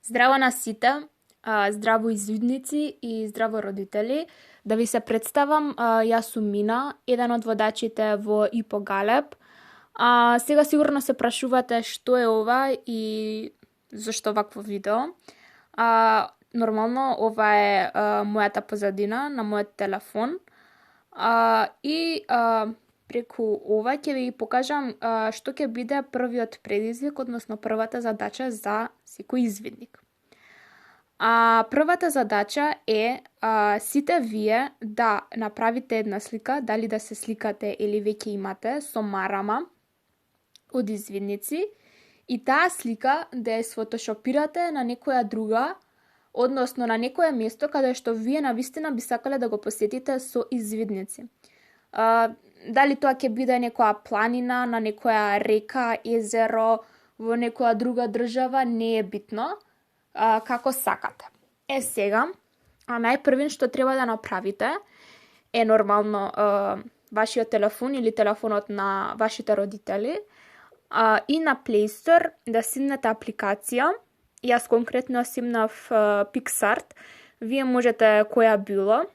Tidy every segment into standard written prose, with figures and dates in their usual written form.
Здраво на сите, здраво извидници и здраво родители. Да ви се представам, јас сум Мина, еден од водачите во ИПО Галеб. Сега сигурно се прашувате што е ова и зашто вакво видео. Нормално ова е мојата позадина на мојот телефон. Преку ова ќе ви покажам што ќе биде првиот предизвик, односно првата задача за секој извидник. Првата задача е сите вие да направите една слика, дали да се сликате или веќе имате со марама од извидници и таа слика да ја сфотошопирате на некоја друга, односно на некое место каде што вие навистина би сакале да го посетите со извидници. Дали тоа ќе биде некоја планина, на некоја река, езеро, во некоја друга држава, не е битно, како сакате. Сега, најпрвен што треба да направите е нормално вашиот телефон или телефонот на вашите родители и на Play Store да симнете апликација. Јас конкретно симнав PicsArt, вие можете која било.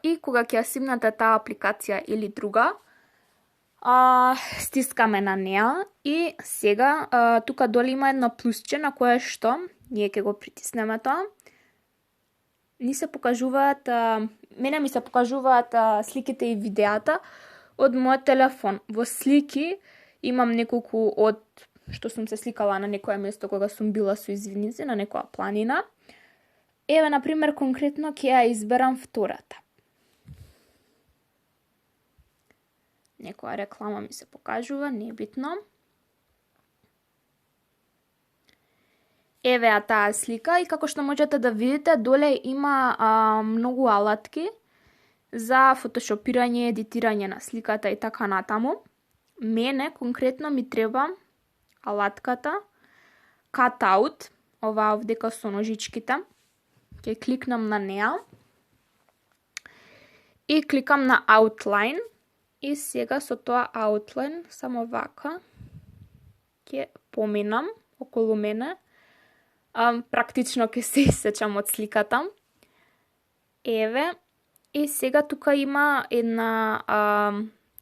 И кога ќе ја симнете таа апликација или друга, стискаме на неа и сега тука доле има едно плюсче на кое што ние ќе го притиснеме тоа. Мене ми се покажуваат сликите и видеата од мојот телефон. Во слики имам неколку од што сум се сликала на некое место кога сум била со извидници на некоја планина. Еве, например, конкретно ќе ја изберам втората. Некоја реклама ми се покажува, не е битно. Еве таа слика и како што можете да видите, доле има многу алатки за фотошопирање, едитирање на сликата и така натаму. Мене конкретно ми треба алатката Cut Out, оваа овдека со ножичките. Ќе кликнам на неа и кликам на Outline. И сега со тоа outline, само вака, ќе поминам околу мене. Практично ќе се исечам од сликата. Еве, и сега тука има една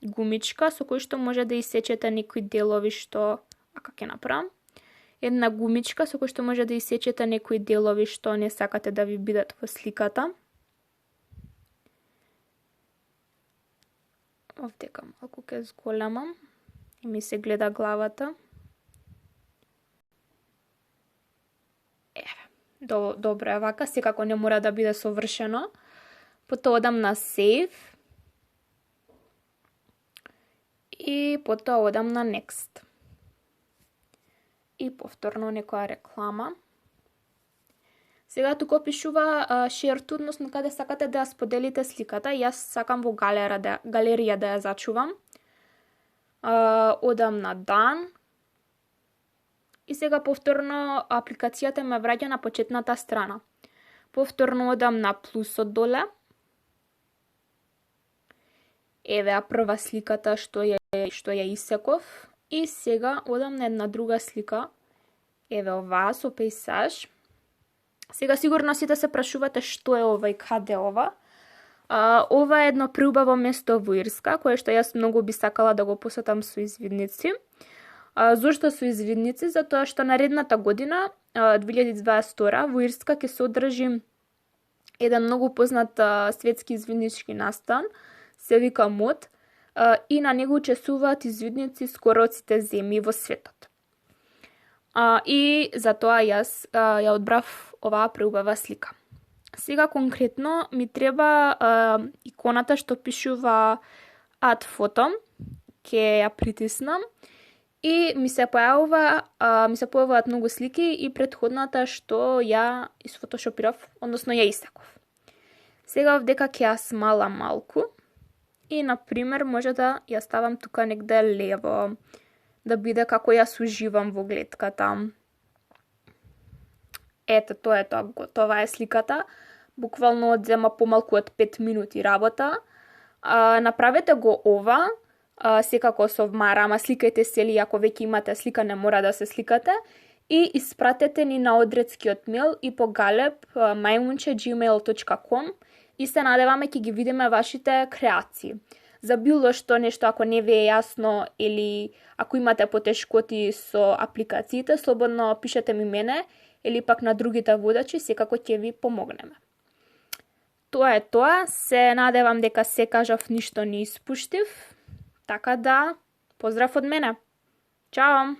гумичка со кој што може да исечете некои делови што... Како ќе направам? Една гумичка со кој што може да исечете некои делови што не сакате да ви бидат во сликата. Овдека малку ќе зголемам и ми се гледа главата. Добро е вака, секако не мора да биде совршено. Потоа одам на Save и потоа одам на Next. И повторно некоја реклама. Сега тука пишува share to, односно каде сакате да ја споделите сликата. Јас сакам во галерија да ја зачувам. Одам на Done. И сега повторно апликацијата ме враќа на почетната страна. Повторно одам на плюсот доле. Еве прва сликата што ја исеков. И сега одам на една друга слика. Еве оваа со пейсаж. Сега сигурно сите се прашувате што е ова и каде е ова. Ова е едно преубаво место во Ирска, кое што јас многу би сакала да го посетам со извидници. Зошто со извидници? Затоа што наредната година, 2022, во Ирска ќе се одржи еден многу познат светски извиднички настан, се вика МОД, и на него учествуваат извидници скоро од сите земји во светот. И затоа јас ја одбрав оваа преубава слика. Сега конкретно ми треба иконата што пишува Add Photo, ќе ја притиснам и ми се појавуваат многу слики и претходната што ја исфотошопирав, односно ја исеков. Сега овдека ќе ја смалам малку и, например, може да ја ставам тука негде лево, да биде како јас уживам во глетката. Ето, тоа е тоа, готова е сликата. Буквално одзема помалку од 5 минути работа. Направете го ова, секако со марама, сликајте се или ако веќе имате слика, не мора да се сликате. и испратете ни на одредскиот мейл и по galeb@gmail.com и се надеваме ќе ги видиме вашите креации. За било што нешто ако не ви е јасно или ако имате потешкоти со апликациите, слободно пишете ми мене или пак на другите водачи, секако ќе ви помогнеме. Тоа е тоа, се надевам дека се кажав ништо не испуштив, така да, поздрав од мене. Чао!